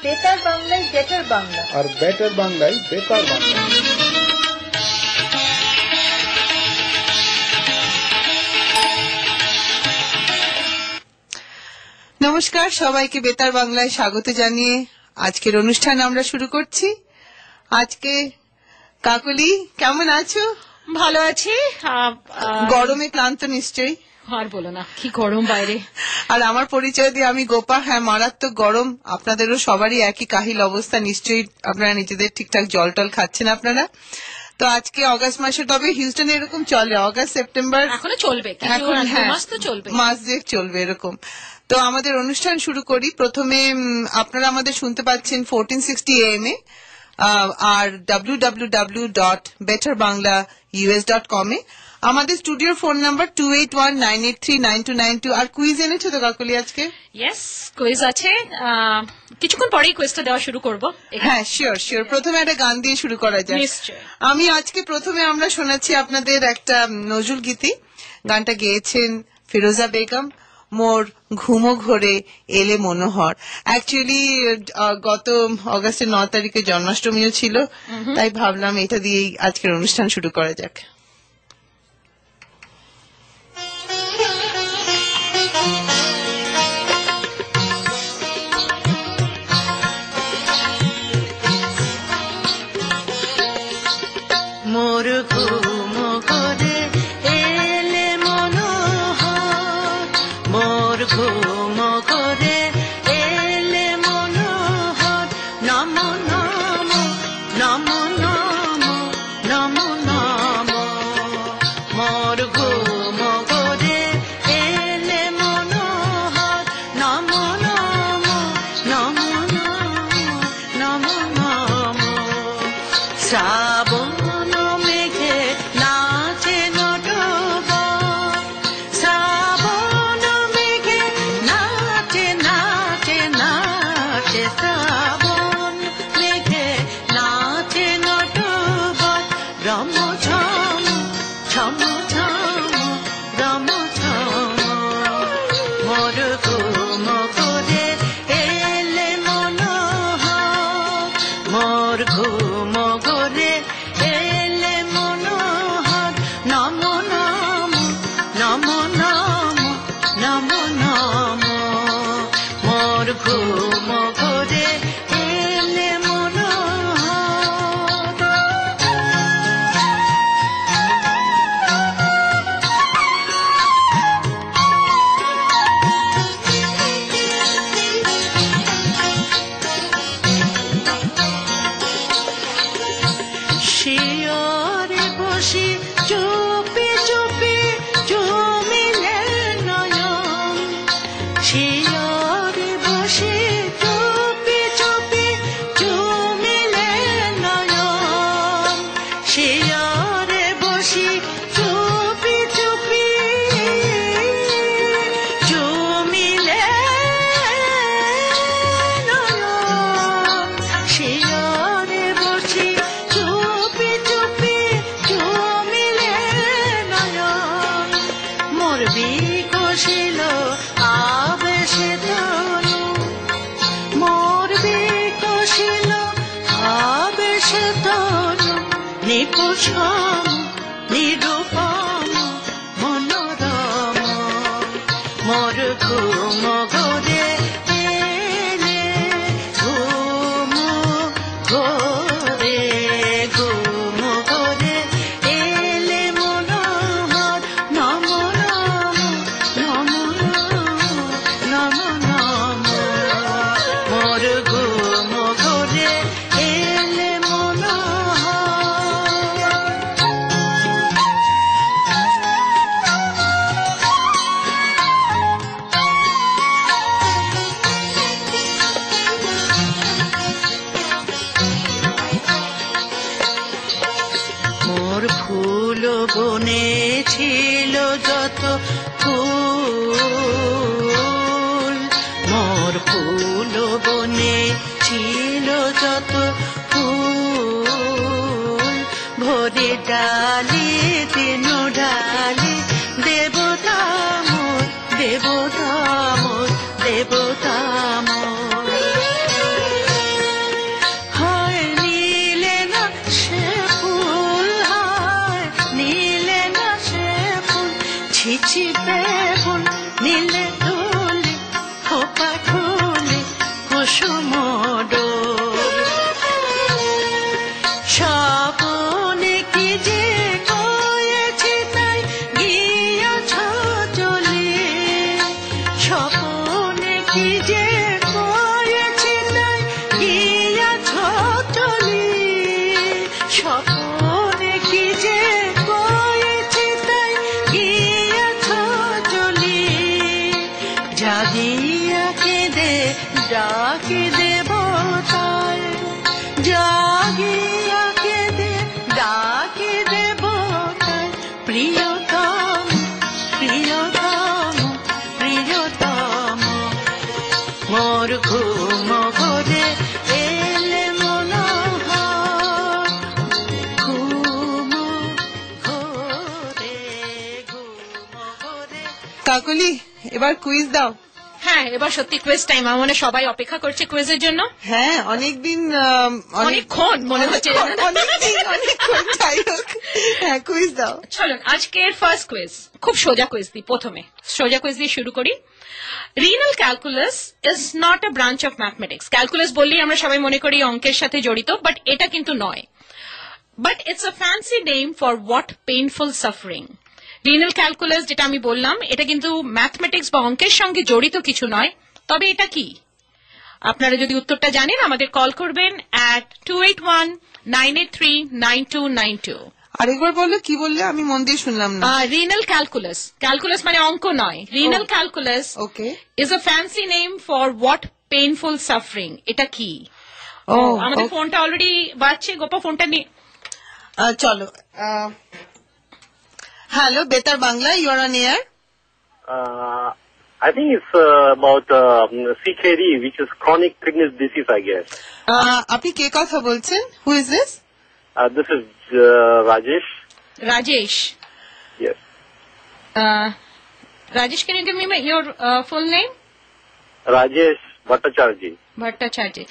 বেতার বাংলায় বেটার বাংলা, আর বেটার বাংলায় বেতার বাংলা। নমস্কার, সবাইকে বেতার বাংলায় স্বাগত জানিয়ে আজকের অনুষ্ঠান আমরা শুরু করছি। আজকে কাকলি কেমন আছো? ভালো আছি। গরমে ক্লান্ত নিশ্চয়ই? আর বলো না, কি গরম বাইরে। আর আমার পরিচয় দিয়ে আমি গোপা। হ্যাঁ, মারাত্মক গরম। আপনাদেরও সবারই একই কাহিল অবস্থা। নিশ্চয়ই আপনারা নিজেদের ঠিকঠাক জল টল খাচ্ছেন আপনারা। তো আজকে অগাস্ট মাসে, তবে হিউস্টনে এরকম চলে অগাস্ট সেপ্টেম্বর এখনো চলবে, এখন মাস তো চলবে, মাস দুয়েক চলবে এরকম। তো আমাদের অনুষ্ঠান শুরু করি। প্রথমে আপনারা আমাদের শুনতে পাচ্ছেন 1460 AM এ, আর www.betterbanglaus.com এ। আমাদের স্টুডিওর ফোন নাম্বার 2819839292। আর কুইজ এনেছো তো কাকলি আজকে? ইয়েস, কুইজ আছে। কিছুক্ষণ পরেই কুইজটা দেওয়া শুরু করব। হ্যাঁ, শিওর। প্রথমে একটা গান দিয়ে শুরু করা যায়। নিশ্চয়। আমি আজকে প্রথমে আমরা শোনাচ্ছি আপনাদের একটা নজরুল গীতি। গানটা গেয়েছেন ফিরোজা বেগম। মোর ঘুমো ঘরে এলে মনোহর। অ্যাকচুয়ালি গত অগাস্টের 9 তারিখে জন্মাষ্টমীও ছিল, তাই ভাবলাম এটা দিয়েই আজকের অনুষ্ঠান শুরু করা যাক। মোর ঘুমো ঘরে এলে মনোহর, মোর ঘুমো ঘরে এলে মনোহর। নম নম নম নম নম নম, মোর ঘুমো ঘরে এলে মনোহর। নম নম নম নম নম, শ্রাবণ মেঘে নাচে নটবর, শ্রাবণ মেঘে নাচে নাচে নাচে, শ্রাবণ মেঘে নাচে নটবর। রম ঝম ঝম ঝম রম ঝম, মোর ঘুম ঘরে এলে মনোহর, মোর ঘুম ঘরে এলে মনোহর। নম নম নম নম নম নম, মোর ঘুম ঘরে এলে মনোহর। শিয়রে বসি চুপি চুপি জমিলে নয়ন, শিয়রে বসি চুপি চুপি জমিলে নয়ন, শিয়রে বসি চুপি চুপি জমিলে নয়ন, শিয়রে বসি চুপি চুপি জমিলে নয়ন। মোর বিকশিল আবেশে তনু, মোর বিকশিল আবেশে তনু। নিকুচম নিরূপম মনোরম, মোর ঘুম ঘরে এলে ঘুম ঘরে, ঘুম ঘরে এলে মনোহর। নম নম নম নম নম, মোর ঘুম ঘরে এলে মনোহর। মোর ফুল বনে ছিল যত ফুল, মোর ফুল বনে ছিল যত ফুল। ভরে ডালি তেনু ডালি দেবতা মোর দেবতা মোর দেবতা মোর হয় নীলে না সে ফুল হয় নীলে না সে ফুল ছিছি বেগুন নীলে তুলি খোপা খুলি কুসুম ডোর স্বপনে কি যে কয়েছি তাই গিয়েছ চলে স্বপনে কি যে কয়েছি তাই গিয়েছ চলে স্বপনে কি যে কয়েছি তাই গিয়েছ চলে জাগিয়া কেঁদে ডাকি দেবতায় জাগিয়া কেঁদে ডাকি দেবতায় প্রিয়তম প্রিয়তম প্রিয়তম মোর ঘুম ঘরে এলে মনোহর ঘুম ঘরে কাকলি এবার কুইজ দাও। হ্যাঁ, এবার সত্যি কুইজ টাইম। আমার মনে হয় সবাই অপেক্ষা করছে কুইজের জন্য। হ্যাঁ, অনেকদিন অনেকক্ষণ মনে হচ্ছে। অনেকক্ষণ, যাই হোক। হ্যাঁ, কুইজ দাও। চলুন আজকের ফার্স্ট কুইজ, খুব সোজা কুইজ দিই। প্রথমে সোজা কুইজ দিয়ে শুরু করি। Renal calculus is not a branch of mathematics. Calculus বললেই আমরা সবাই মনে করি অঙ্কের সাথে জড়িত, বাট এটা কিন্তু নয়। But it's a fancy name for what painful suffering. Renal calculus যেটা আমি বললাম, এটা কিন্তু ম্যাথমেটিক্স বা অঙ্কের সঙ্গে জড়িত কিছু নয়। তবে এটা কি? আপনারা যদি উত্তরটা জানেন আমাদের কল করবেন at 281-983-9292। আরেকবার বলো, কি বললে? আমি মন দিয়ে শুনলাম না। রিনাল ক্যালকুলাস, ক্যালকুলাস মানে অঙ্ক নয়। Renal calculus okay is a fancy name for what painful suffering. এটা কি? আমাদের ফোনটা অলরেডি বাজছে। গোপা ফোনটা নিয়ে চলো। Hello, Betar Bangla, you are on air. I think it's about CKD, which is chronic kidney disease, I guess. আপনি কে কথা বলছেন? Who is this? This is Rajesh. Rajesh. Yes. Rajesh, can you give me your full name? Rajesh Bhattacharjee. Bhattacharjee.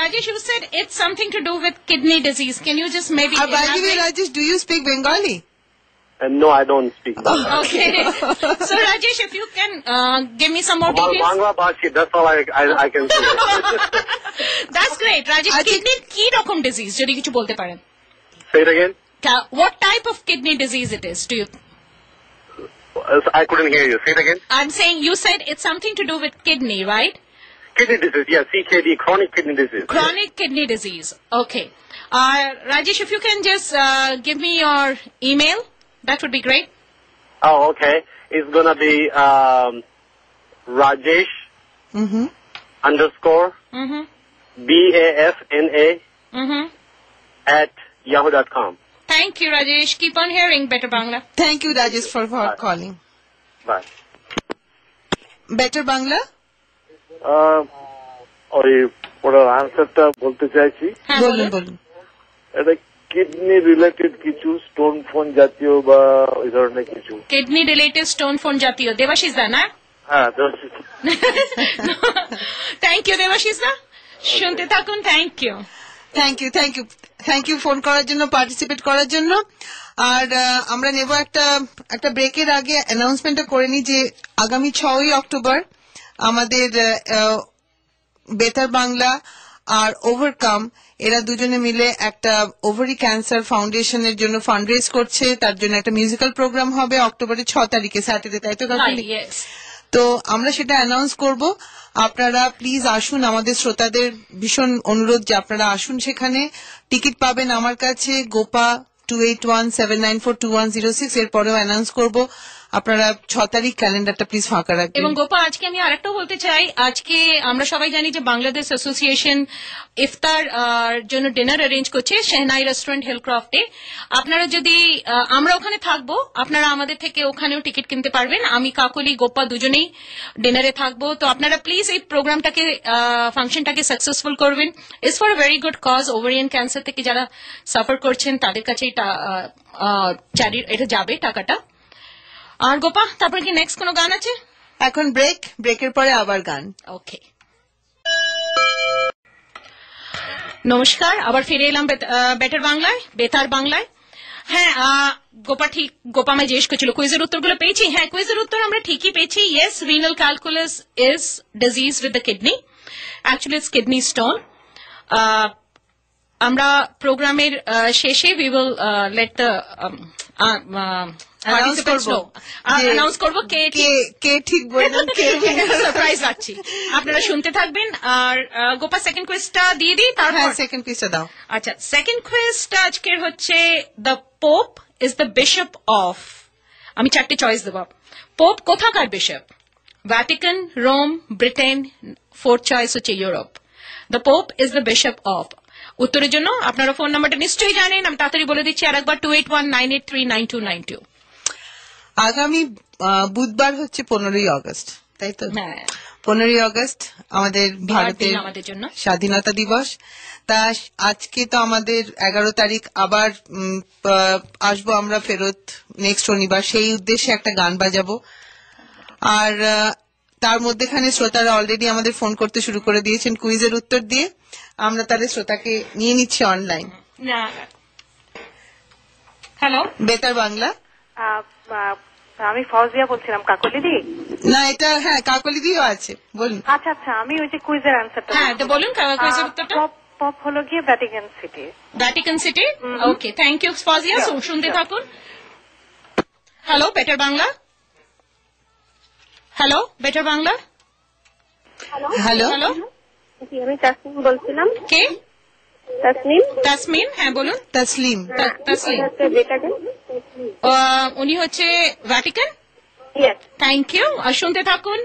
Rajesh, you said it's something to do with kidney disease. Can you just maybe By the way, elaborate? Rajesh, do you speak Bengali? No, I don't speak Bengali. Okay. So Rajesh, if you can give me some more Well, details. Bangla Bhashi, that's all I can say. That's great. Rajesh, Ajit- kidney কি রকম disease যদি কিছু বলতে পারেন? Say it again. What type of kidney disease it is? Do you? I couldn't hear you. Say it again. I'm saying you said it's something to do with kidney, right? Kidney disease, yeah, CKD, chronic kidney disease. Chronic kidney disease. Okay. Rajesh, if you can just give me your email, that would be great. Oh, okay. It's gonna be Rajesh Mm-hmm. underscore Mm-hmm. BAFNA Mm-hmm. at yahoo.com. Thank you, Rajesh. Keep on hearing Better Bangla. Thank you, Rajesh, for calling. Bye. Better Bangla? ওই ওটার আনসারটা বলতে চাইছি। হ্যাঁ, বলুন বলুন। বলুন। এটা কিডনি রিলেটেড কিছু স্টোন ফোন জাতীয় বা ওই ধরনের কিছু। কিডনি রিলেটেড স্টোন ফোন জাতীয়। দেবাশিস দা না? হ্যাঁ, থ্যাংক ইউ দেবাশিস দা, শুনতে থাকুন। Thank you. Thank you phone করার জন্য, পার্টিসিপেট করার জন্য। আর আমরা নেব একটা ব্রেকের আগে অ্যানাউন্সমেন্টটা করে নিই যে আগামী 6ই অক্টোবর আমাদের বেতার বাংলা আর ওভারকাম এরা দুজনে মিলে একটা ওভারি ক্যান্সার ফাউন্ডেশনের জন্য ফান্ড রেজ করছে। তার জন্য একটা মিউজিক্যাল প্রোগ্রাম হবে অক্টোবরের 6 তারিখে, স্যাটারডে, তাই তো কাকুলি? Yes. তো আমরা সেটা অ্যানাউন্স করব। আপনারা প্লিজ আসুন, আমাদের শ্রোতাদের ভীষণ অনুরোধ যে আপনারা আসুন সেখানে। টিকিট পাবেন আমার কাছে, গোপা 2817942106। এরপরেও অ্যানাউন্স করব। আপনারা 6 তারিখ ক্যালেন্ডারটা প্লিজ ফাঁকা এবং রাখবেন। গোপা আজকে আমি আরেকটাও বলতে চাই, আজকে আমরা সবাই জানি যে বাংলাদেশ অ্যাসোসিয়েশন ইফতার জন্য ডিনার অ্যারেঞ্জ করছে শেহনাই রেস্টুরেন্ট হিলক্রফটে। আপনারা যদি আমরা ওখানে থাকবো, আপনারা আমাদের থেকে ওখানেও টিকিট কিনতে পারবেন। আমি কাকলি গোপা দুজনেই ডিনারে থাকবো। তো আপনারা প্লিজ এই প্রোগ্রামটাকে ফাংশনটাকে সাকসেসফুল করবেন। It's for a very good cause. Ovarian cancer থেকে যারা সাফার করছেন তাদের কাছে এটা যাবে টাকাটা। আর গোপা, তারপরে কি নেক্সট কোনো গান আছে? এখন ব্রেকের পরে আবার গান। ওকে, নমস্কার, আবার ফিরে এলাম বেটার বাংলায়, বেতার বাংলায়। হ্যাঁ, গোপা আমায় জিজ্ঞেস করছিল কুইজের উত্তরগুলো পেয়েছি। হ্যাঁ, কুইজের উত্তর আমরা ঠিকই পেয়েছি। Yes, renal calculus is disease with the kidney. Actually it's kidney stone. আমরা প্রোগ্রামের শেষে we will let the announce করবো কে ঠিক বললেন, সারপ্রাইজ রাখছি, আপনারা শুনতে থাকবেন। আর গোপা সেকেন্ড কুইজটা দিয়ে দিই, তারপর সেকেন্ড কুইজটা দাও। আচ্ছা, সেকেন্ড কুইজটা আজকের হচ্ছে the pope is the bishop of. আমি 4টে চয়েস দেবো। পোপ কোথাকার bishop? Vatican, Rome, Britain. 4th choice হচ্ছে Europe. The pope is the bishop of. উত্তরের জন্য আপনারা ফোন নাম্বারটা নিশ্চয়ই জানেন, আমি তাড়াতাড়ি বলে দিচ্ছি আরেকবার, 2819839292। আগামী বুধবার হচ্ছে 15ই আগস্ট, তাই তো? হ্যাঁ, 15ই আগস্ট আমাদের ভারতের আমাদের জন্য স্বাধীনতা দিবস। তা আজকে তো আমাদের 11 তারিখ, আবার আসবো আমরা ফেরত নেক্সট শনিবার। সেই উদ্দেশ্যে একটা গান বাজাবো। আর তার মধ্যেখানে শ্রোতারা অলরেডি আমাদের ফোন করতে শুরু করে দিয়েছেন কুইজের উত্তর দিয়ে। আমরা তাদের শ্রোতাকে নিয়ে নিচ্ছি অনলাইন। হ্যালো, বেতার বাংলা। আমি ফৌজিয়া বলছিলাম, কাকলিদি। না, এটা হ্যাঁ কাকলিদিও আছে, বলুন। আচ্ছা আচ্ছা, আমি ওই যে কুইজের অ্যান্সারটা। হ্যাঁ, তো বলুন কুইজের উত্তরটা। পপ হলো গিয়ে Vatican City. Vatican City. Okay, thank you Fauzia. শুনতে থাকুন। Hello, Betar Bangla. Hello, Betar Bangla. Hello, hello, আমি তাসনিম বলছিলাম। কে? তাসনিম। তাসমিন, হ্যাঁ বলুন। তসলিম। তাসলিম, উনি হচ্ছে ভ্যাটিকান। থ্যাংক ইউ, আর শুনতে থাকুন।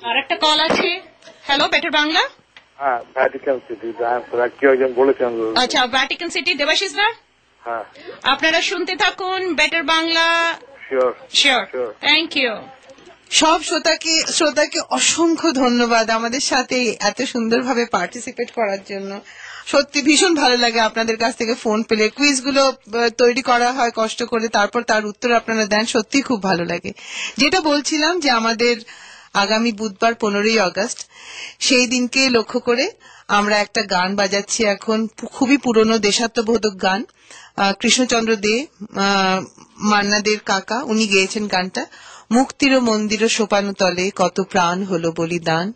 আর একটা কল আছে। হ্যালো, বেটার বাংলা। হ্যাঁ, ভ্যাটিকান সিটি কেউ একজন বলেছেন। আচ্ছা, ভ্যাটিকান সিটি। দেবাশিস দা, হ্যাঁ, আপনারা শুনতে থাকুন Betar Bangla. Sure, thank you. সব শ্রোতাকে অসংখ্য ধন্যবাদ আমাদের সাথে এত সুন্দরভাবে পার্টিসিপেট করার জন্য। সত্যি ভীষণ ভালো লাগে আপনাদের কাছ থেকে ফোন পেলে। কুইজগুলো তৈরি করা হয় কষ্ট করে, তারপর তার উত্তর আপনারা দেন, সত্যি খুব ভালো লাগে। যেটা বলছিলাম যে আমাদের আগামী বুধবার 15ই আগস্ট, সেই দিনকে লক্ষ্য করে আমরা একটা গান বাজাচ্ছি এখন, খুবই পুরনো দেশাত্মবোধক গান। কৃষ্ণচন্দ্র দে, মান্না দের কাকা, উনি গেয়েছেন গানটা। মুক্তির মন্দির সোপানো তলে কত প্রাণ হলো বলিদান।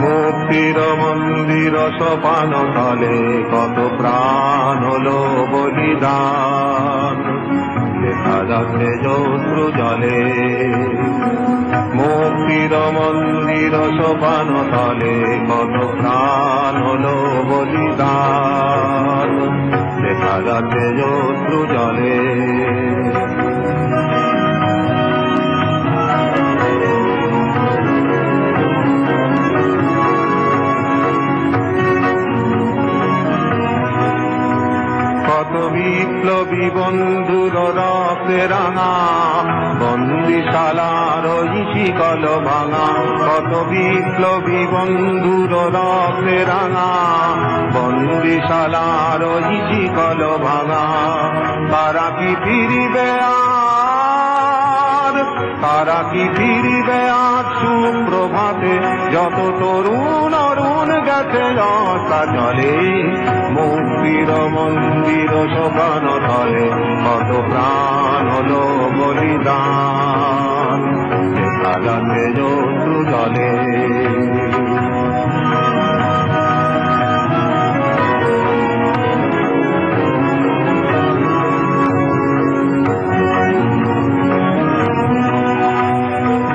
মুক্তির মন্দির সোপান তলে কত প্রাণ হলো বলিদান, দেখা যাচ্ছে জশ্রু জলে। মুক্তির মন্দির সোপান তলে কত প্রাণ হলো বলিদান, দেখা যাচ্ছে জশ্রু জলে। কত বিপ্লবী বন্ধুর রক্তে রাঙা বন্দিশালার শিকল ভাঙা, কত বিপ্লবী বন্ধুর রক্তে রাঙা বন্দিশালার শিকল ভাঙা। তারা কি ফিরিবে আর, তারা কি ফিরিবে আর সুপ্রভাতে, যত তরুণ অরুণ গেছে রাস্তা চলে। মুক্তির মন্দির সোপান তলে কত প্রাণ হলো বলিদান, দেখা যাচ্ছে জশ্রু জলে।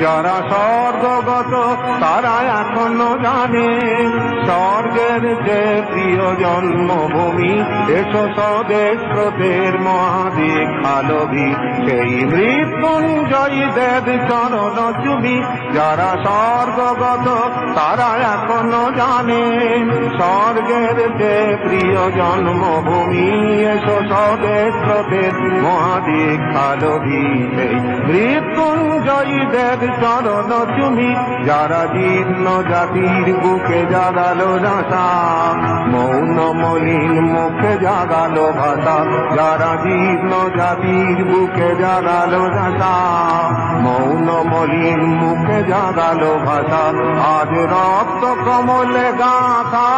যারা স্বর্গগত তারা তারা এখনো জানে স্বর্গের যে প্রিয় জন্মভূমি এসো স্বদেশ স্রোতের মহাদিক আলোভি সেই মৃত্যুঞ্জয়ী দেব চরণ চুমি যারা স্বর্গগত তারা এখনো জানে স্বর্গের যে প্রিয় জন্মভূমি এসো স্বদেশ স্রোতের মহাদিক আলোভি সেই মৃত্যুঞ্জয়ী দেব চরণ চুমি যারা জীর্ণ জাতির বুকে জাগালো নাশা মৌন মলিন মুখে জাগালো ভাষা যারা জীর্ণ জাতির বুকে জাগালো নাশা মৌন মলিন মুখে জাগালো ভাষা আজ রক্ত কমলে গাথা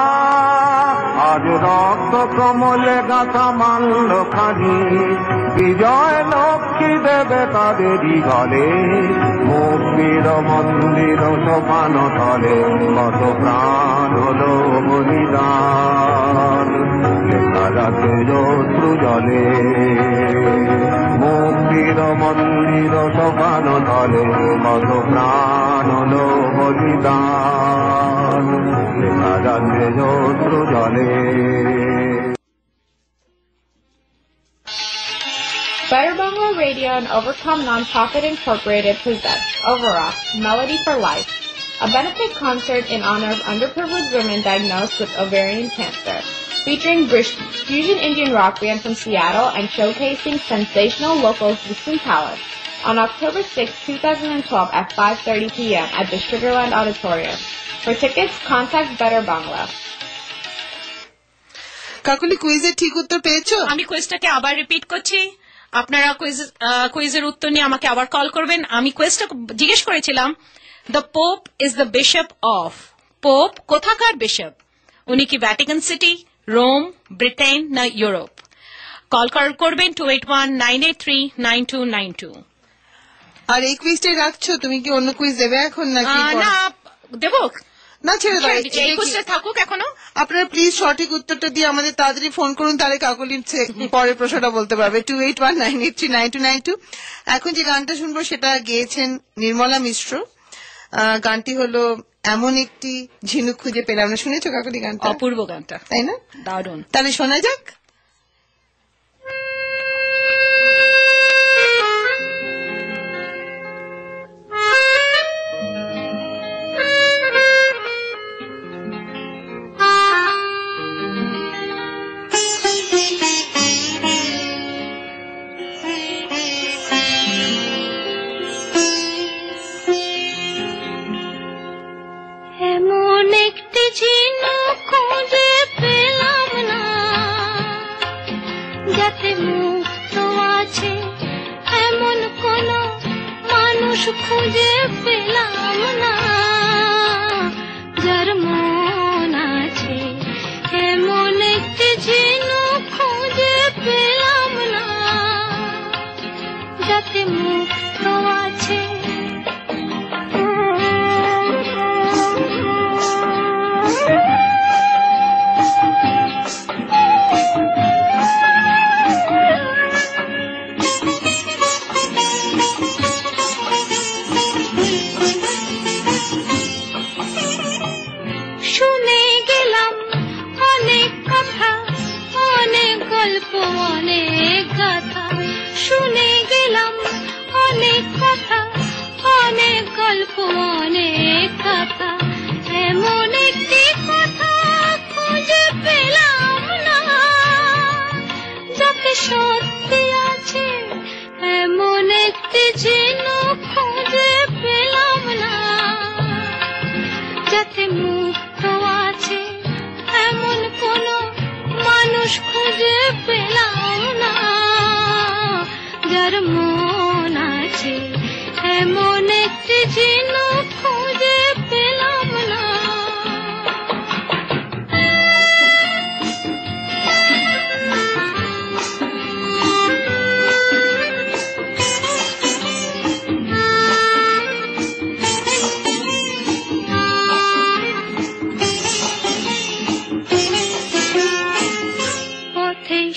আজ রক্ত কমলে গাথা মানল খানি বিজয় লক্ষ্মী দেবে তাদেরই গলে মুক্তির মন্দির সোপান তলে কত প্রাণ হলো বলিদান লেখা যাচ্ছে অশ্রু জলে মুক্তির মন্দির সোপান তলে কত প্রাণ হলো বলিদান লেখা যাচ্ছে অশ্রু জলে Better Bangla Radio and Overcome Nonprofit Incorporated presents Overoff, Melody for Life, a benefit concert in honor of underprivileged women diagnosed with ovarian cancer, featuring British fusion Indian rock band from Seattle and showcasing sensational local existing talent on October 6, 2012 at 5:30 p.m. at the Sugarland Auditorium. For tickets, contact Better Bangla. Kakuli কুইজের ঠিক উত্তর পেয়েছো? আমি কুইজটাকে আবার repeat করছি, আপনারা কুইজের উত্তর নিয়ে আমাকে আবার কল করবেন। আমি কুইজটা জিজ্ঞেস করেছিলাম the pope is the bishop of, pope কোথাকার বিশপ? উনি কি ভ্যাটিকান সিটি, রোম, ব্রিটেন না ইউরোপ? কল করবেন 281-983-9292। আর এই কুইজটাই রাখছো? তুমি কি অন্য কুইজ দেবে এখন নাকি? না দেবো না, ছেড়ে দাও, এই কুইজটা থাকুক এখনো। আপনারা প্লিজ সঠিক উত্তরটা দিয়ে আমাদের তাড়াতাড়ি ফোন করুন, তাহলে কাকলি পরের প্রশ্নটা বলতে পারবে। 281-983-9292। এখন যে গানটা শুনবো সেটা গেয়েছেন নির্মলা মিশ্র। গানটি হলো এমন একটি ঝিনুক খুঁজে পেলাম না। শুনেছো কাকলি গানটা? অপূর্ব গানটা, তাই না? দারুণ। তাহলে শোনা যাক। খুঁজে পেলাম না যার মন আছে এমন একটি ঝিনুক খুঁজে পেলাম না যাতে মুক্ত আছে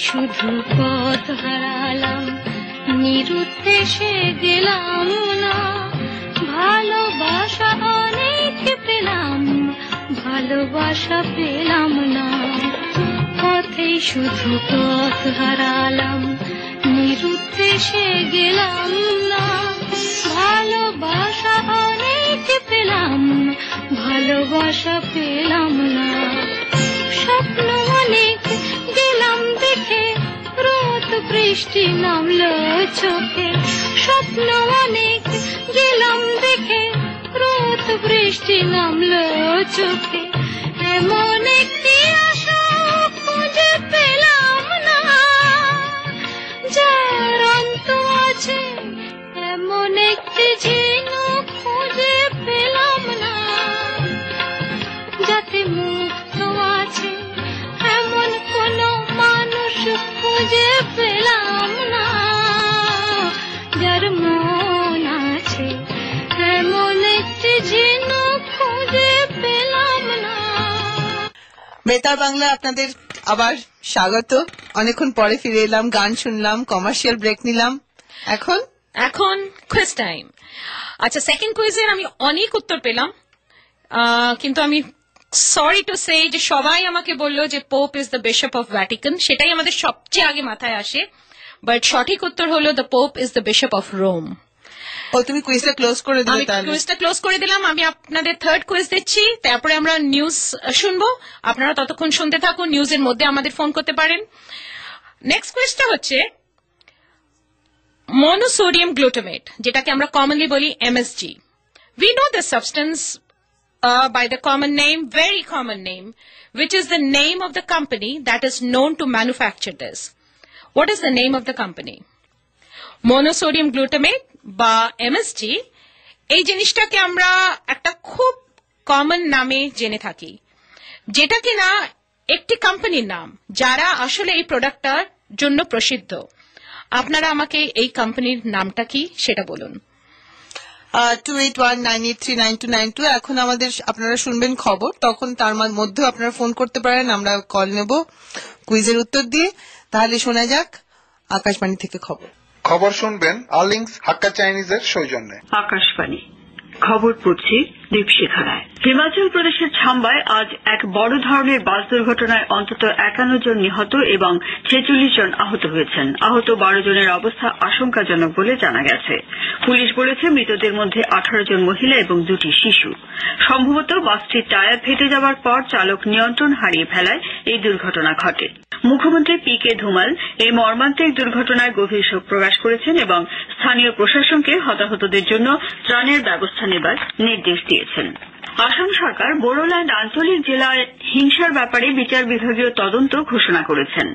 শুধু পথ হারালাম নিরুদ্দেশে গেলাম না ভালোবাসা অনেক পেলাম ভালোবাসা পেলাম না, পথেই শুধু পথ হারালাম, নিরুদ্দেশে গেলাম না। ভালোবাসা অনেক পেলাম, ভালোবাসা পেলাম না। স্বপ্ন অনেক গেলাম দেখে, রোদ বৃষ্টি নামলো চোখে। স্বপ্ন অনেক গেলাম দেখে, রোদ বৃষ্টি নামলো চোখে। এমন একটি আশা খুঁজে পেলাম না, যার অন্ত আছে, এমন একটি ঝিনুক খুঁজে পেলাম না, যাতে মুক্ত আছে, এমন কোন মানুষ খুঁজে পেলাম না, যার মন আছে, এমন একটি ঝিনুক খুঁজে পেলাম না। বেতার বাংলা আপনাদের আবার স্বাগত। অনেকক্ষণ পরে ফিরে এলাম, গান শুনলাম, কমার্শিয়াল ব্রেক নিলাম। এখন কুইজ টাইম। আচ্ছা, সেকেন্ড কুইজের আমি অনেক উত্তর পেলাম, কিন্তু আমি সরি টু সে যে সবাই আমাকে বললো যে pope is the bishop of Vatican, সেটাই আমাদের সবচেয়ে আগে মাথায় আসে। বাট সঠিক উত্তর হলো the pope is the bishop of Rome. ও, তুমি কুইজটা ক্লোজ করে দিলে? আমি কুইজটা ক্লোজ করে দিলাম। আমি আপনাদের থার্ড কুইজ দিচ্ছি, তারপরে আমরা নিউজ শুনবো। আপনারা ততক্ষণ শুনতে থাকুন, নিউজের মধ্যে আমাদের ফোন করতে পারেন। নেক্সট কুইজটা হচ্ছে monosodium glutamate, যেটাকে আমরা কমনলি বলি MSG. We know the substance by the common name, very common name, which is the name of the company that is known to manufacture this. What is the name of the company? Monosodium glutamate বা MSG, এই জিনিসটাকে আমরা একটা খুব common নামে জেনে থাকি, যেটা কিনা একটি কোম্পানির নাম যারা আসলে এই প্রোডাক্টটার জন্য প্রসিদ্ধ। আপনারা আমাকে এই কোম্পানির নামটা কি সেটা বলুন। 2819839292। এখন আপনারা শুনবেন খবর, তখন তার মধ্যে আপনারা ফোন করতে পারেন, আমরা কল নেব কুইজের উত্তর দিয়ে। তাহলে শোনা যাক আকাশবাণী থেকে খবর শুনবেন আর্লিংস হাক্কা চাইনিজের সৌজন্যে। আকাশবাণী খবর পড়ছি দীপশিখা রায়। হিমাচল প্রদেশের ছাম্বায় আজ এক বড় ধরনের বাস দুর্ঘটনায় অন্তত 51 জন নিহত এবং 46 জন আহত হয়েছেন। আহত 12 জনের অবস্থা আশঙ্কাজনক বলে জানা গেছে। পুলিশ বলেছে মৃতদের মধ্যে 18 জন মহিলা এবং 2টি শিশু। সম্ভবত বাসটির টায়ার ফেটে যাওয়ার পর চালক নিয়ন্ত্রণ হারিয়ে ফেলায় এই দুর্ঘটনা ঘটে। মুখ্যমন্ত্রী পি.কে. ধুমাল এই মর্মান্তিক দুর্ঘটনায় গভীর শোক প্রকাশ করেছেন এবং স্থানীয় প্রশাসনকে হতাহতদের জন্য ত্রাণের ব্যবস্থা নেবার নির্দেশ দিয়েছেন। আসাম সরকার বোডোল্যান্ড আঞ্চলিক জেলায় হিংসার ব্যাপারে বিচার বিভাগীয় তদন্ত ঘোষণা করেছেন।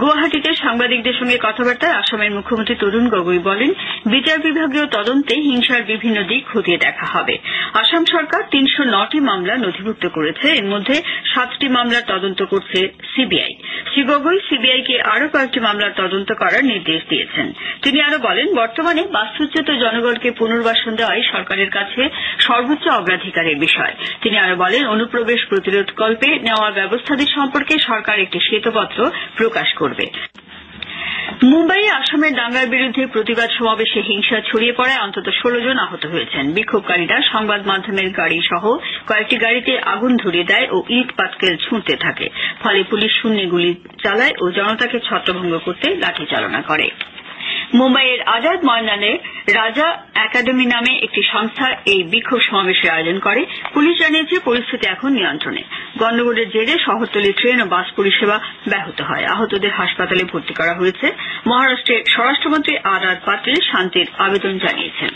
গুয়াহাটিতে সাংবাদিকদের সঙ্গে কথাবার্তায় আসামের মুখ্যমন্ত্রী তরুণ গগৈ বলেন, বিচার বিভাগীয় তদন্তে হিংসার বিভিন্ন দিক খতিয়ে দেখা হবে। আসাম সরকার 309টি মামলা নথিভুক্ত করেছে, এর মধ্যে 7টি মামলার তদন্ত করছে সিবিআই। শ্রী গগৈ সিবিআইকে আরও কয়েকটি মামলার তদন্ত করার নির্দেশ দিয়েছেন। তিনি আরও বলেন, বর্তমানে বাস্তুচ্যুত জনগণকে পুনর্বাসন দেওয়াই সরকারের কাছে সর্বোচ্চ অগ্রাধিকারের বিষয়। তিনি আরও বলেন, অনুপ্রবেশ প্রতিরোধকল্পে নেওয়া ব্যবস্থাদি সম্পর্কে সরকার একটি শ্বেতপত্র প্রকাশ করবে। মুম্বাইয়ে আসামের দাঙ্গার বিরুদ্ধে প্রতিবাদ সমাবেশে হিংসা ছড়িয়ে পড়ায় অন্তত 16 জন আহত হয়েছেন। বিক্ষোভকারীরা সংবাদ মাধ্যমের গাড়ি সহ কয়েকটি গাড়িতে আগুন ধরিয়ে দেয় ও ইট পাটকেল ছুঁড়তে থাকে। ফলে পুলিশ শূন্যে গুলি চালায় ও জনতাকে ছত্রভঙ্গ করতে লাঠিচালনা করে। মুম্বাইয়ের আজাদ ময়দানে রাজা একাডেমি নামে একটি সংস্থা এই বিক্ষোভ সমাবেশের আয়োজন করে। পুলিশ জানিয়েছে পরিস্থিতি এখন নিয়ন্ত্রণে। গন্ডগোলের জেরে শহরতলি ট্রেন ও বাস পরিষেবা ব্যাহত হয়। আহতদের হাসপাতালে ভর্তি করা হয়েছে। মহারাষ্ট্রের স্বরাষ্ট্রমন্ত্রী আর পাটিল শান্তির আবেদন জানিয়েছেন।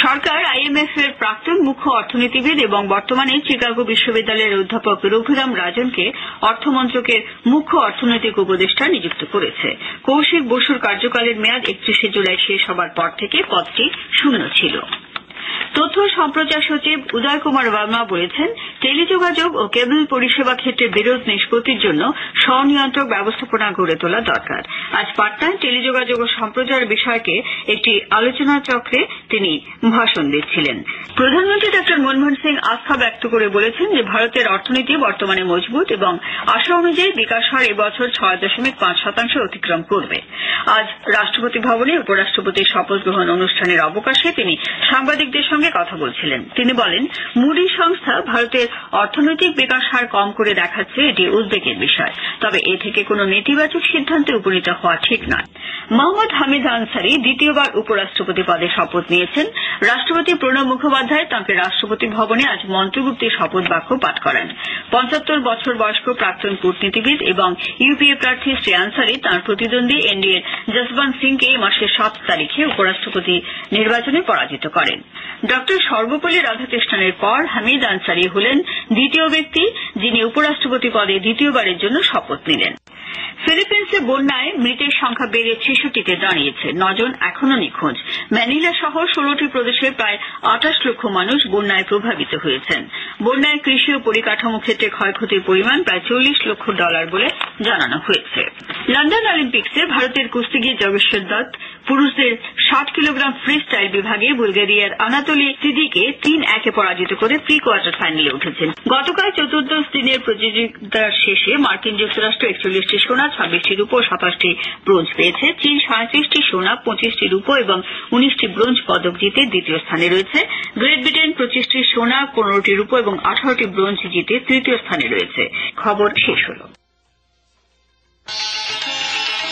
সরকার আইএমএফ এর প্রাক্তন মুখ্য অর্থনীতিবিদ এবং বর্তমানে চিকাগো বিশ্ববিদ্যালয়ের অধ্যাপক রঘুরাম রাজনকে অর্থমন্ত্রকের মুখ্য অর্থনৈতিক উপদেষ্টা নিযুক্ত করেছে। কৌশিক বসুর কার্যকালের মেয়াদ 31 জুলাই শেষ হবার পর থেকে পদটি শূন্য ছিল। তথ্য সম্প্রচার সচিব উদয় কুমার বর্মা বলেছেন, টেলিযোগাযোগ ও কেবল পরিষেবা ক্ষেত্রে বিরোধ নিষ্পত্তির জন্য স্বনিয়ন্ত্রক ব্যবস্থাপনা গড়ে তোলা দরকার। আজ পাটনায় টেলিযোগাযোগ ও সম্প্রচার বিষয়কে একটি আলোচনা চক্রে তিনি ভাষণ দিচ্ছিলেন। প্রধানমন্ত্রী ডঃ মনমোহন সিং আস্থা ব্যক্ত করে বলেছেন যে ভারতের অর্থনীতি বর্তমানে মজবুত এবং আশা অনুযায়ী বিকাশ হার এবছর 6.5% অতিক্রম করবে। আজ রাষ্ট্রপতি ভবনে উপরাষ্ট্রপতির শপথ গ্রহণ অনুষ্ঠানের অবকাশে তিনি সাংবাদিকদের সঙ্গে সঙ্গে কথা বলছিলেন। তিনি বলেন, মুডি সংস্থা ভারতের অর্থনৈতিক বিকাশ হার কম করে দেখাচ্ছে, এটি উদ্বেগের বিষয়। তবে এ থেকে কোনো নেতিবাচক সিদ্ধান্তে উপনীত হওয়া ঠিক নয়। মোহাম্মদ হামিদ আনসারি দ্বিতীয়বার উপরাষ্ট্রপতি পদে শপথ নিয়েছেন। রাষ্ট্রপতি প্রণব মুখোপাধ্যায় তাঁকে রাষ্ট্রপতি ভবনে আজ মন্ত্রগুপ্তির শপথ বাক্য পাঠ করান। ৭৫ বছর বয়স্ক প্রাক্তন কূটনীতিবিদ এবং ইউপিএ প্রার্থী শ্রী আনসারি তাঁর প্রতিদ্বন্দ্বী এনডিএর জসবন্ত সিংকে এই মাসের ৭ তারিখে উপরাষ্ট্রপতি নির্বাচনে পরাজিত করেন। ড সর্বপল্লী রাধাকৃষ্ণনের পর হামিদ আনসারি হলেন দ্বিতীয় ব্যক্তি যিনি উপরাষ্ট্রপতি পদে দ্বিতীয়বারের জন্য শপথ নিলেন। ফিলিপিন্সে বন্যায় মৃতের সংখ্যা বেড়ে ৬৬তে দাঁড়িয়েছে। ৯ জন এখনও নিখোঁজ। ম্যানিলা সহ ১৬টি প্রদেশে প্রায় ২৮ লক্ষ মানুষ বন্যায় প্রভাবিত হয়েছেন। বন্যায় কৃষি ও পরিকাঠামো ক্ষেত্রে ক্ষয়ক্ষতির পরিমাণ প্রায় $৪০ লক্ষ বলে জানানো হয়েছে। লন্ডন অলিম্পিক্সে ভারতের কুস্তিগির যোগেশ্বর দত্ত পুরুষদের ৬০ কিলোগ্রাম ফ্রি স্টাইল বিভাগে বুলগেরিয়ার আনাতোলি সিদিকে ৩-১ পরাজিত করে প্রি কোয়ার্টার ফাইনালে উঠেছেন। গতকাল চতুর্দশ দিনের প্রতিযোগিতার শেষে মার্কিন যুক্তরাষ্ট্র ৪১টি সোনা, ২৬টি রূপো ও ২৭টি ব্রোঞ্জ পেয়েছে। চীন ৩৭টি সোনা, ২৫টি রূপো এবং ১৯টি ব্রোঞ্জ পদক জিতে দ্বিতীয় স্থানে রয়েছে। গ্রেট ব্রিটেন ২৫টি সোনা, ১৫টি রূপো এবং ১৮টি ব্রোঞ্জ জিতে তৃতীয় স্থানে রয়েছে। খবর শেষ হল।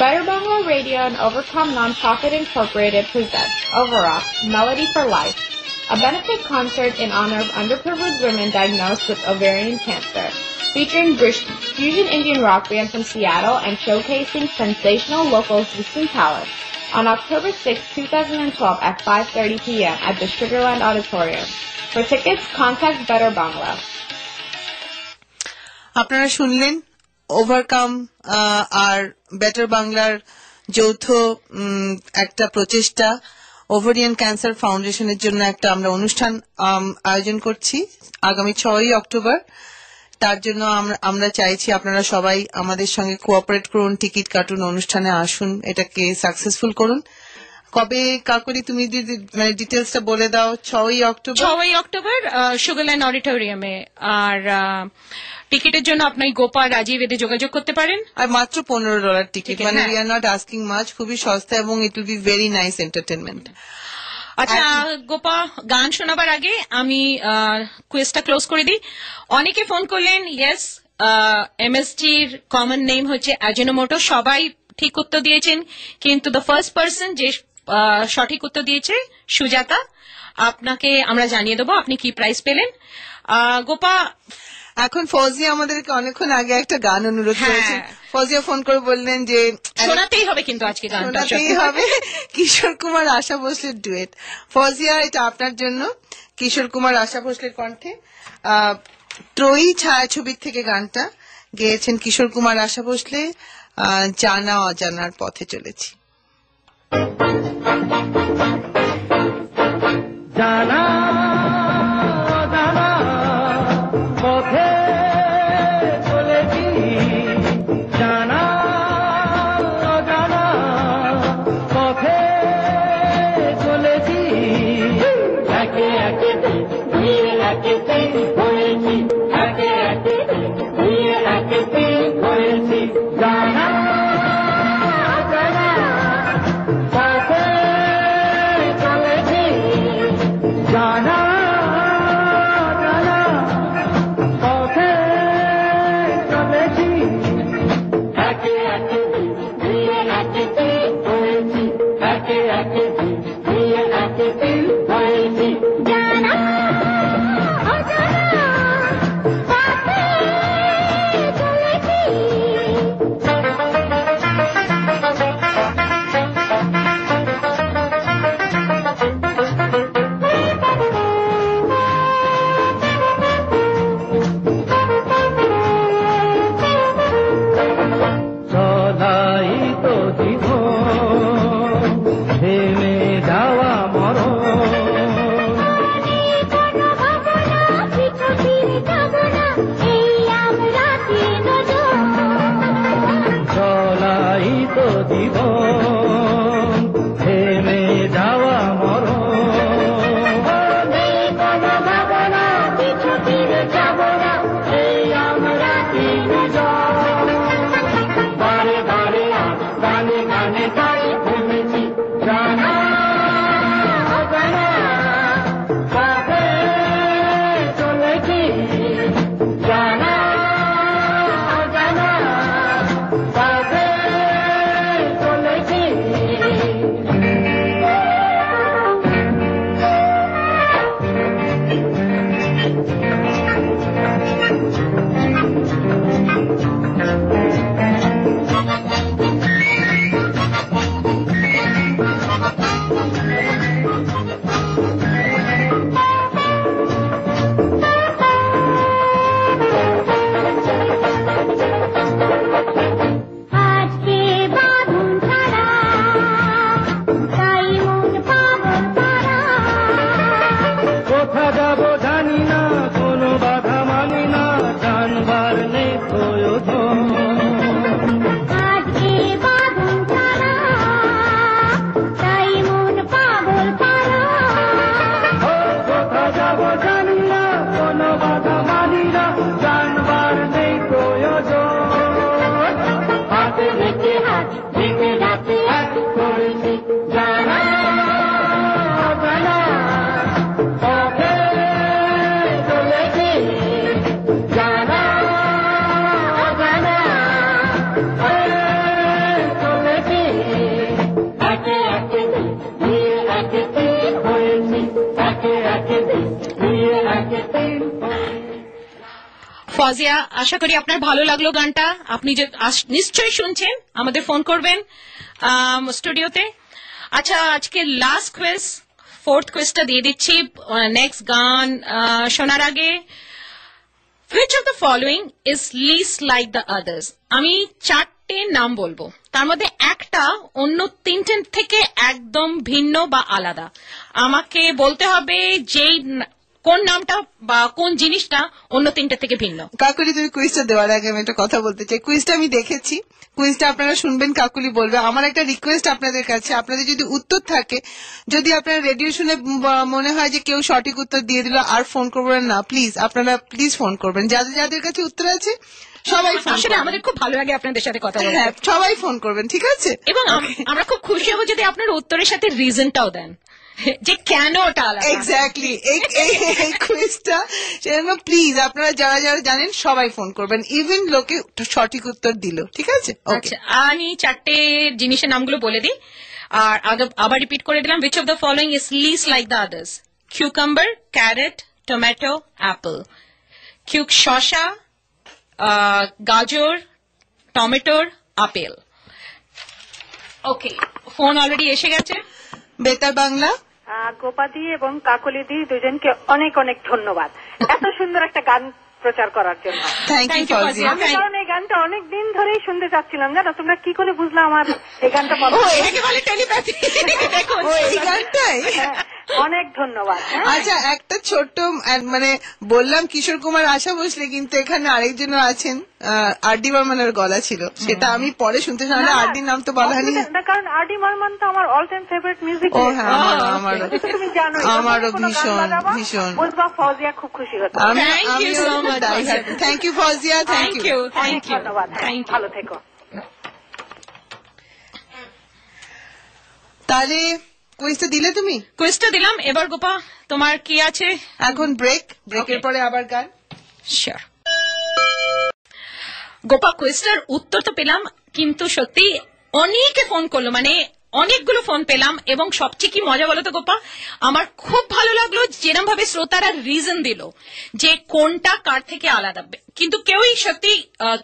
Better Bangla Radio and Overcome Nonprofit Incorporated presents Overoff, Melody for Life, a benefit concert in honor of underprivileged women diagnosed with ovarian cancer, featuring British fusion Indian rock band from Seattle and showcasing sensational local Houston talent on October 6, 2012 at 5:30 p.m. at the Sugarland Auditorium. For tickets, contact Better Bangla. আপনারা শুনলেন overcome আর better বাংলার যৌথ একটা প্রচেষ্টা। Ovarian cancer ফাউন্ডেশনের জন্য একটা আমরা অনুষ্ঠান আয়োজন করছি আগামী ৬ই অক্টোবর। তার জন্য আমরা চাইছি আপনারা সবাই আমাদের সঙ্গে কোঅপারেট করুন, টিকিট কাটুন, অনুষ্ঠানে আসুন, এটাকে সাকসেসফুল করুন। কবে কাকলি তুমি মানে ডিটেলসটা বলে দাও। ৬ই অক্টোবর সুগারল্যান্ড অডিটোরিয়ামে। আর টিকিটের জন্য আপনি গোপা রাজীব এতে যোগাযোগ করতে পারেন। আর মাত্র $15 টিকিট, মানে we are not asking much, খুবই সস্তা এবং it will be very nice entertainment. আচ্ছা গোপা, গান শোনাবার আগে আমি কুইজটা ক্লোজ করে দিই। অনেকে ফোন করলেন, ইয়েস এমএসটির কমন নেম হচ্ছে অ্যাজিনোমোটো, সবাই ঠিক উত্তর দিয়েছেন, কিন্তু দ্য ফার্স্ট পার্সন যে সঠিক উত্তর দিয়েছে সুজাতা, আপনাকে আমরা জানিয়ে দেবো আপনি কি প্রাইজ পেলেন। গোপা, এখন ফৌজিয়া আমাদেরকে অনেকক্ষণ আগে একটা গান অনুরোধ করেছেন। ফৌজিয়া ফোন করে বললেন যে শোনাতেই হবে, কিন্তু আজকে গানটা শোনাতেই হবে, কিশোর কুমার আশা ভোসলের ডুয়েট। ফৌজিয়া, এটা আপনার জন্য, কিশোর কুমার আশা ভোসলের কণ্ঠে। ত্রয়ী ছায়াছবির থেকে গানটা গেয়েছেন কিশোর কুমার আশা ভোসলে। জানা অজানার পথে চলেছি। জানা অজানা পথে চলেছি, জানা অজানা পথে চলেছি, একে একে দুয়ে একে তিন হয়েছি, একে একে দুয়ে একে তিন হয়েছি, জানা অজানা পথে ফজিয়া, আশা করি আপনার ভালো লাগলো গানটা। আপনি যে নিশ্চয়ই শুনছেন, আমাদের ফোন করবেন স্টুডিওতে। আচ্ছা, আজকে লাস্ট কুইজ, ফোর্থ কুইজটা দিয়ে দিচ্ছি নেক্সট গান শোনার আগে। Which of the following is least like the others? আমি 4টে নাম বলবো, তার মধ্যে একটা অন্য 3টে থেকে একদম ভিন্ন বা আলাদা। আমাকে বলতে হবে যেই কোন নামটা বা কোন জিনিসটা অন্য 3টে থেকে ভিন্ন। কাকুলি, তুমি কুইজটা দেওয়ার আগে আমি একটা কথা বলতে চাই। কুইজটা আমি দেখেছি, কুইজটা আপনারা শুনবেন, কাকুলি বলবে। আমার একটা রিকোয়েস্ট আপনাদের কাছে, আপনাদের যদি উত্তর থাকে, যদি আপনারা রেডিও শুনে মনে হয় যে কেউ সঠিক উত্তর দিয়ে দিল, আর ফোন করবেন না প্লিজ, আপনারা প্লিজ ফোন করবেন। যাদের যাদের কাছে উত্তর আছে সবাই ফোন। আসলে আমাদের খুব ভালো লাগে আপনাদের সাথে কথা বলতে। হ্যাঁ, সবাই ফোন করবেন, ঠিক আছে? এবং আমরা খুব খুশি হব যদি আপনার উত্তরের সাথে রিজনটাও দেন যে কেন ওটা আলাদা। এক্স্যাক্টলি, এই কুইজটা সেজন্য প্লিজ আপনারা যারা যারা জানেন সবাই ফোন করবেন, ইভেন লোকে সঠিক উত্তর দিল, ঠিক আছে? আচ্ছা, আমি 4টে জিনিসের নামগুলো বলে দিই আর আবার রিপিট করে দিলাম। Which of the following is least like the others? Cucumber, carrot, tomato, apple. শসা, গাজর, টমেটোর, আপেল। ওকে, ফোন অলরেডি এসে গেছে। বেতার বাংলা গোপাদি এবং কাকলিদি দুজনকে অনেক অনেক ধন্যবাদ এত সুন্দর একটা গান প্রচার করার জন্য। Thank you Fauzia. আমি কারণ এই গানটা অনেক দিন ধরেই শুনতে চাচ্ছিলাম, জানো তোমরা কি করে বুঝলাম আমার এই গানটা বলো? এটাকে বলে টেলিপ্যাথি। এই গানটাই অনেক ধন্যবাদ। আচ্ছা, একটা ছোট্ট মানে বললাম কিশোর কুমার, আশা ভোসলে, কিন্তু এখানে আরেকজন আছেন, আর.ডি. বর্মনের গলা ছিল, সেটা আমি পরে শুনতে শুনলাম। আর.ডি. নাম তো বলা হয়নি, কারণ আর.ডি. বর্মন তো আমার অল টাইম ফেভারিট মিউজিক। ও হ্যাঁ, তুমি জানো আমারও ভীষণ ভীষণ। বুঝবা ফজিয়া খুব খুশি হতো। Thank you Fauzia, thank you, ধন্যবাদ, ভালো থেকো। তাহলে কুইজটা দিলে তুমি? কুইজটা দিলাম, এবার গোপা তোমার কি আছে? এখন ব্রেকের পরে আবার গান। শিওর। গোপা, কুইজটার উত্তর তো পেলাম, কিন্তু সত্যি অনেকে ফোন করলো, মানে অনেকগুলো ফোন পেলাম, এবং সবচেয়ে কি মজা বলো তো গোপা, আমার খুব ভালো লাগলো যেরকম ভাবে শ্রোতারা রিজন দিল যে কোনটা কার থেকে আলাদা। কিন্তু কেউই সত্যি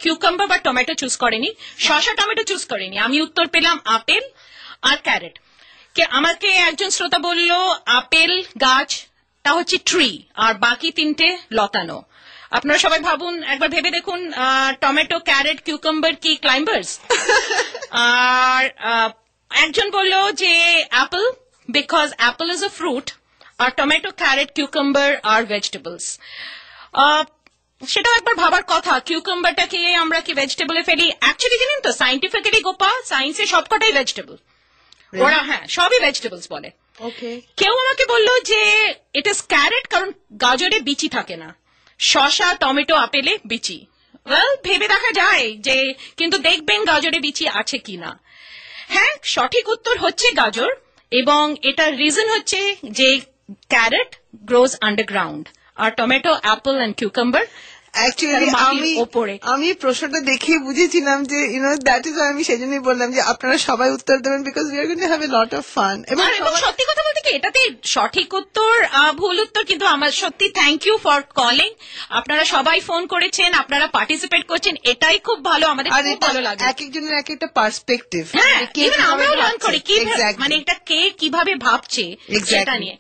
কিউকাম্বার বা টমেটো চুজ করেনি, শসা টমেটো চুজ করেনি। আমি উত্তর পেলাম আপেল আর ক্যারেট। আমাকে একজন শ্রোতা বলল আপেল গাছটা হচ্ছে ট্রি আর বাকি 3টে লতানো। আপনারা সবাই ভাবুন, একবার ভেবে দেখুন, টমেটো, ক্যারেট, কিউকাম্বার কি ক্লাইম্বার্স? আর একজন বলল যে apple, because apple is a fruit, আর টমেটো, ক্যারেট, কিউকাম্বার আর ভেজিটেবলস। সেটাও একবার ভাবার কথা, কিউকাম্বারটাকে আমরা কি ভেজিটেবলে ফেলি? অ্যাকচুয়ালি জানেন তো, সাইন্টিফিক্যালি গোপা, সায়েন্সে সবকটাই ভেজিটেবল, ওরা হ্যাঁ সবই ভেজিটেবলস বলে। কেউ আমাকে বলল যে ইট ইজ ক্যারেট, কারণ গাজরে বিচি থাকে না, শসা, টমেটো, আপেলে বিচি। ওয়েল, ভেবে দেখা যায় যে, কিন্তু দেখবেন গাজরে বিচি আছে কিনা। হ্যাঁ, সঠিক উত্তর হচ্ছে গাজর, এবং এটার রিজন হচ্ছে যে ক্যারেট গ্রোজ আন্ডারগ্রাউন্ড, আর tomato, apple and cucumber actually আমি প্রশ্নটা দেখেই বুঝেছিলাম যে দ্যাট ইজ আমি সেজন্যই বললাম যে আপনারা সবাই উত্তর দেবেন, because we are going to have a lot of fun. এবং সত্যি কথা বলতে কি, এটাতে সঠিক উত্তর ভুল উত্তর, কিন্তু আমার সত্যি থ্যাংক ইউ ফর কলিং। আপনারা সবাই ফোন করেছেন, আপনারা পার্টিসিপেট করছেন, এটাই খুব ভালো, আমাদের খুব ভালো লাগে। এক একজনের এক একটা পার্সপেক্টিভ, হ্যাঁ, আমরাও লার্ন করি কি, মানে এটা কে কিভাবে ভাবছে সেটা নিয়ে।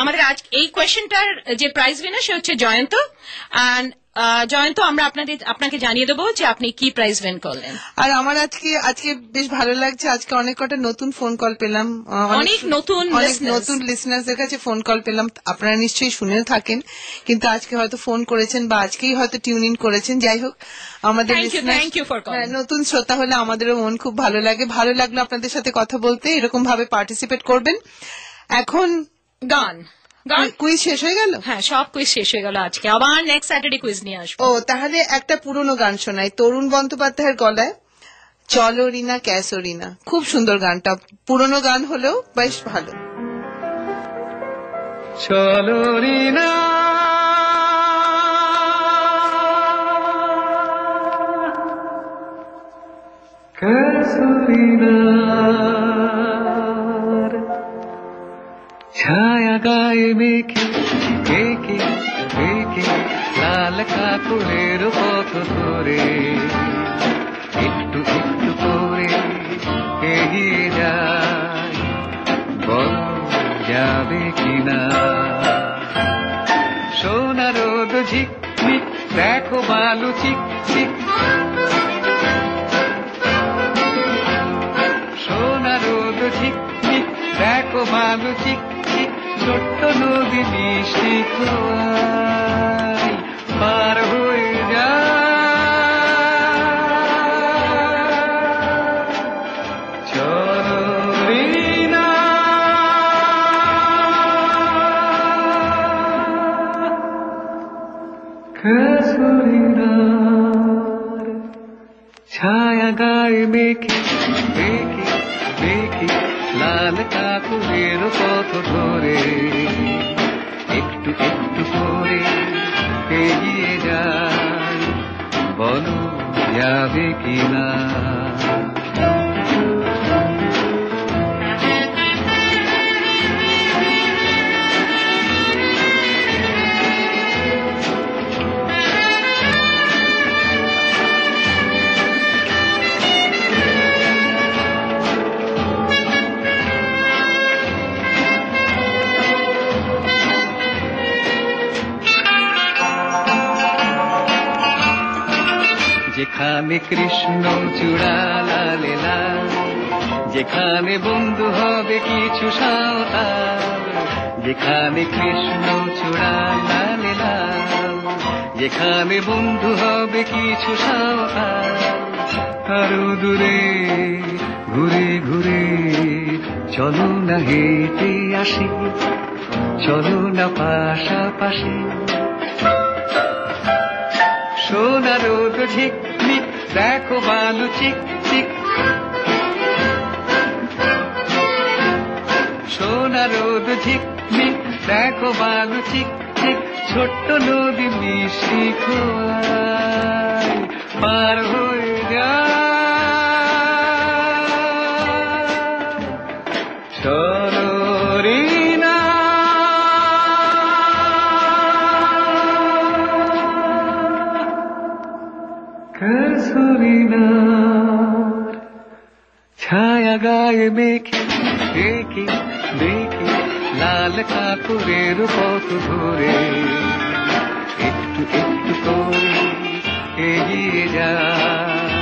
আমাদের আজ এই কোয়েশ্চেনটার যে প্রাইজ উইনার সে হচ্ছে জয়ন্ত। জয়ন্ত, আমরা আপনাকে জানিয়ে দেবো যে আপনি কি প্রাইজ উইন করলেন। আর আমার আজকে বেশ ভালো লাগছে, আজকে অনেক কটা নতুন ফোন কল পেলাম, অনেক নতুন লিসনারদের কাছে ফোন কল পেলাম। আপনারা নিশ্চয়ই শুনেও থাকেন, কিন্তু আজকে হয়তো ফোন করেছেন বা আজকেই হয়তো টিউন ইন করেছেন। যাই হোক, আমাদের নতুন শ্রোতা হলে আমাদেরও মন খুব ভালো লাগে। ভালো লাগলো আপনাদের সাথে কথা বলতে, এরকম ভাবে পার্টিসিপেট করবেন। এখন গান কুইজ শেষ হয়ে গেল? হ্যাঁ, সব কুইজ শেষ হয়ে গেল, আজকে আবার নেক্সট স্যাটারডে কুইজ নিয়ে আসবো। ও, তাহলে একটা পুরনো গান শোনাই, তরুণ বন্দ্যোপাধ্যায়ের গলায়, চলো রিনা ক্যাসো রিনা। খুব সুন্দর গানটা, পুরনো গান হলেও বেশ ভালো। চলো রিনা ক্যাসো রিনা, ছায়া গায়ে মেঘে একে একে লাল কাক কাকুরের পথ ধরে একটু একটু করে এগিয়ে যায়, বল যাবে কিনা। সোনা রোদ ঝিকমিক, দেখো বালু চিক চিক, সোনা রোদ ঝিকমিক, দেখো বালু চিক চিক, ছোট্ট নদী মিষ্টি খোয়াই পার হয়ে যায়। চলো রিনা, কাসুরিনার ছায়া গায়ে মেখে দেখি দেখি লাল কাকুরের পথ ধরে একটু একটু করে এগিয়ে যায়, বলো যাবে কিনা। যেখানে কৃষ্ণ চূড়া লালে লাল, যেখানে বন্ধু হবে কিছু সাঁওতাল, যেখানে কৃষ্ণ চূড়া লালে লাল, যেখানে বন্ধু হবে কিছু সাঁওতাল। আরো দূরে ঘুরে ঘুরে চলো না হেঁটে আসি, চলো না পাশাপাশি। সোনা রোদ ঝিকমিক, দেখো বালু চিক চিক, সোনা রোদ ঝিকমিক, দেখো বালু চিক চিক, ছোট্ট নদী মিষ্টি খোয়াই পার হয়ে যায়। চলো রিনা, কাসুরিনার ছায়া গায়ে মেখে দেখি দেখি লাল কাকুরের পথ ধরে একটু একটু করে এগিয়ে যায়।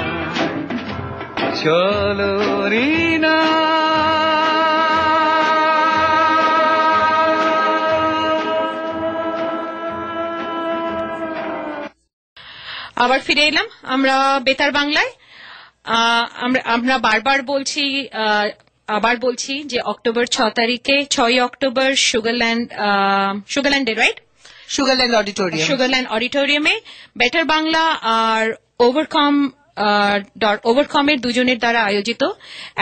চলো রিনা, আবার ফিরে এলাম আমরা বেতার বাংলায়। আমরা বারবার বলছি, আবার বলছি যে অক্টোবর 6 তারিখে 6 অক্টোবর সুগারল্যান্ডে, রাইট? সুগারল্যান্ড অডিটোরিয়ামে বেটার বাংলা আর ওভারকমের দুজনের দ্বারা আয়োজিত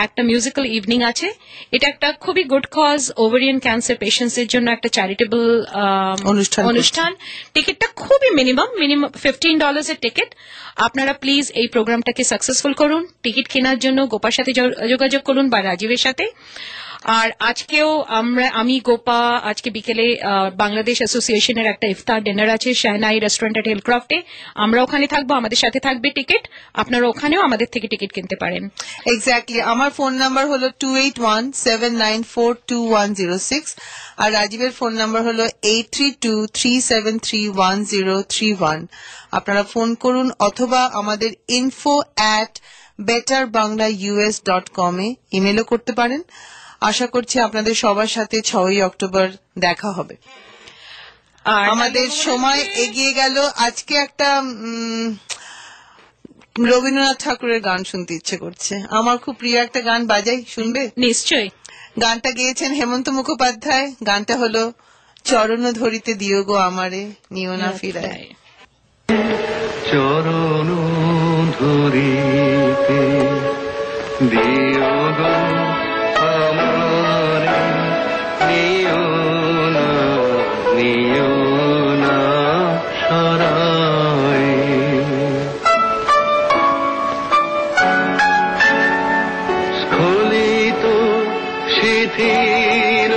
একটা মিউজিক্যাল ইভিনিং আছে। এটা একটা খুবই good cause, ovarian cancer patients এর জন্য একটা চ্যারিটেবল অনুষ্ঠান। টিকিটটা খুবই মিনিমাম $15 এর টিকিট। আপনারা প্লিজ এই প্রোগ্রামটাকে সাকসেসফুল করুন। টিকিট কেনার জন্য গোপার সাথে যোগাযোগ করুন বা রাজীবের সাথে। আর আজকেও আমি গোপা আজকে বিকেলে বাংলাদেশ অ্যাসোসিয়েশনের একটা ইফতার ডিনার আছে শাহনাই রেস্টুরেন্ট এট হিলক্রফটে। আমরা ওখানে থাকবো, আমাদের সাথে থাকবে টিকিট। আপনারা ওখানেও আমাদের থেকে টিকিট কিনতে পারেন। এক্স্যাক্টলি। আমার ফোন নাম্বার হলো 2817942106 আর রাজীবের ফোন নাম্বার হলো 8323731031। আপনারা ফোন করুন অথবা আমাদের info@betterbanglaus.com এ ইমেলও করতে পারেন। আশা করছি আপনাদের সবার সাথে 6 অক্টোবর দেখা হবে। আমাদের সময় এগিয়ে গেল। আজকে একটা রবীন্দ্রনাথ ঠাকুরের গান শুনতে ইচ্ছে করছে। আমার খুব প্রিয় একটা গান বাজাই, শুনবে? নিশ্চয়ই। গানটা গেয়েছেন হেমন্ত মুখোপাধ্যায়। গানটা হলো চরণ ধরিতে দিও গো আমারে, নিও না ফিরায়। চরণ ধরিতে দিও গো আমারে, নিও না সরায়। স্খলিত শিথিল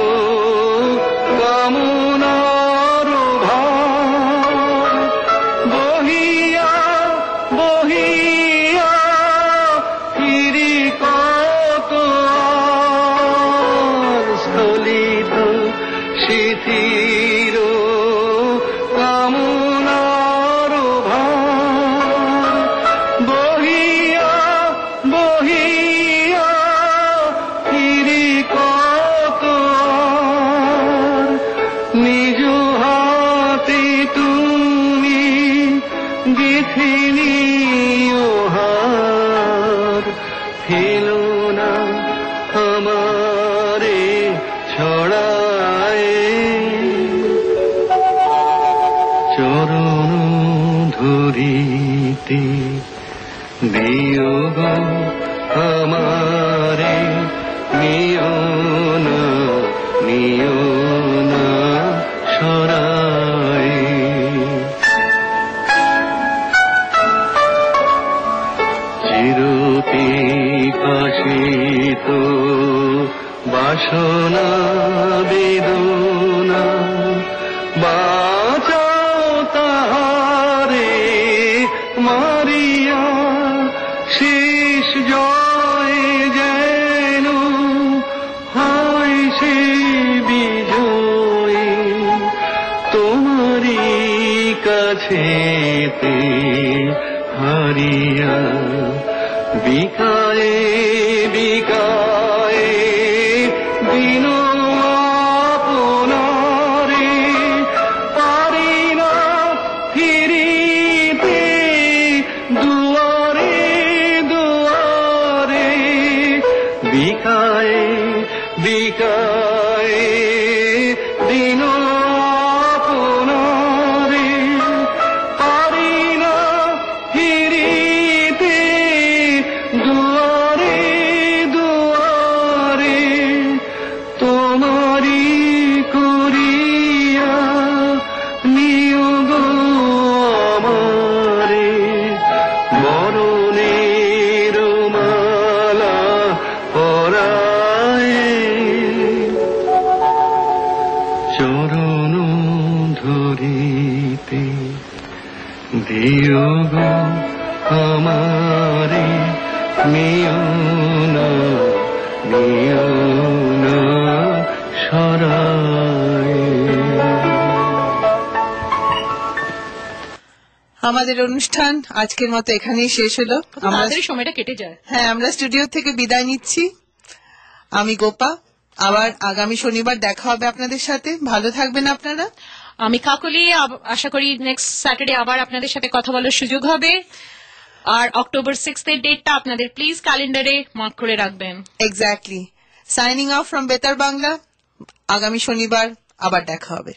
কামনার ভার বহি গেথিনি ওহার ফেলো না আমারে ছড়ায় চরণ ধরিতে দিও গো আমারে নিও না সরায় চিরপিপাসিত বাসনা বেদনা বাঁচাও তাহারে মারিয়া শেষ জয় যেন হয় সে বিজয় তোমারই কাছেতে হারিয়া বিকায়ে বিকায়ে দিন আপনারে পারি না ফিরিতে দুয়ারে দুয়ারে বিকায়ে বিকায়ে দিন আপনারে পারি না ফিরিতে দুয়ারে দুয়ারে তোমারি করিয়া নিয়োগ আমারে মরণের মালা পরায় চরণ ধরিতে দিও গো আমারে নিও না সরায় আমাদের অনুষ্ঠান আজকের মতো এখানেই শেষ হলো। আমাদের সময়টা কেটে যায়। হ্যাঁ, আমরা স্টুডিও থেকে বিদায় নিচ্ছি। আমি গোপা। আবার আগামী শনিবার দেখা হবে আপনাদের সাথে। ভালো থাকবেন আপনারা। আমি কাকলি। আশা করি নেক্সট স্যাটারডে আবার আপনাদের সাথে কথা বলার সুযোগ হবে। আর অক্টোবর 6 এর ডেটটা আপনাদের প্লিজ ক্যালেন্ডারে মার্ক করে রাখবেন। এক্স্যাক্টলি। সাইনিং অফ ফ্রম বেতার বাংলা। আগামী শনিবার আবার দেখা হবে।